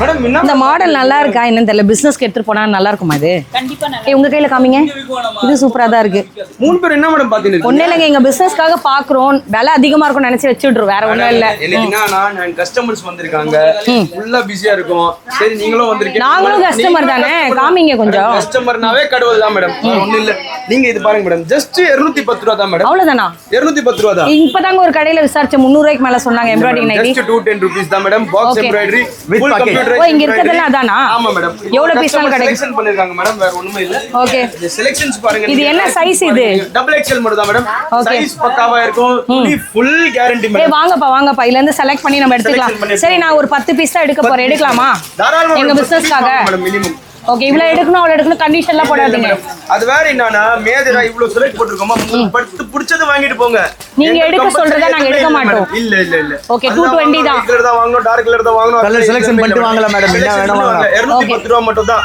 Madam இந்த model நல்லா இருக்கா என்னன்னு தெரியல, பிசினஸ்க்கு எடுத்துட்டு போனா நல்லா இருக்குமா இது? கண்டிப்பா நல்லா உங்க கையில காமிங்க. இது சூப்பரா தான் இருக்கு. 3 பேர் என்ன மேடம் பாத்தீங்க? ஒண்ணு இல்லைங்க, எங்க பிசினஸ்க்காக பாக்குறோம், விலை அதிகமா இருக்கும் நினைச்சு வச்சுடுறோம், வேற ஒண்ணும் இல்ல. என்னன்னா கஸ்டமர்ஸ் வந்திருக்காங்க, ஃபுல்லா பிஸியா இருக்கும். சரி நீங்களும் வந்திருக்கீங்க, நாங்களும் கஸ்டமர் தானே, காமிங்க கொஞ்சம். கஸ்டமர்னாவே கடவுள் தான் மேடம், ஒண்ணு இல்ல. நீங்க இது பாருங்க மேடம், ஜஸ்ட் 210 ரூபா தான் மேடம். அவ்வளவுதானா? 210 ரூபா தான். இப்பதாங்க ஒரு கடையில விசாரிச்ச 300 ரூபாய்க்கு மேல சொன்னாங்க எம்ப்ராய்டரி நைட்டி. ஜஸ்ட் 210 ரூபீஸ் தான் madam. Box embroidery with computer. ஓ, இங்க இருக்கதெல்லாம் அதானா? ஆமா மேடம். எவ்வளவு பீஸ்லாம் கிடைக்கும்? செலக்ஷன் பண்ணிருக்காங்க மேடம், வேற ஒண்ணுமே இல்ல. ஓகே, இந்த செலக்ஷன்ஸ் பாருங்க. இது என்ன சைஸ் இது? டபுள் எக்ஸ்எல் மட்டும் தான் மேடம். சைஸ் பக்காவா இருக்கும், துணி ஃபுல் கேரண்டி மேடம். ஏய் வாங்கப்பா, இதுல இருந்து செலக்ட் பண்ணி நம்ம எடுத்துக்கலாம். சரி, நான் ஒரு 10 பீஸ் தான் எடுக்க போறேன், எடுக்கலாமா? தாராளமா எங்க பிசினஸ்க்காக மேடம், மினிமம். ஓகே, இவ்ளோ எடுக்கணும் அவ்வளவு எடுக்கணும் கண்டிஷன்லாம் போடாதீங்க. அது வேற என்னன்னா மேஜரா இவ்ளோ செலக்ட் போட்டுருக்கோமா, படுத்து பிடிச்சது வாங்கிட்டு போங்க. நீங்க எடுக்க சொல்றத நாங்க எடுக்க மாட்டோம். இல்ல ஓகே, 220 தான். கலர் தான் வாங்கணும், டார்க் கலர் தான் வாங்கணும். கலர் செலக்ஷன் பண்ணிட்டு வாங்கலாம் மேடம், என்ன வேணும் வாங்கலாம். 210 ரூபாய் மட்டும் தான்.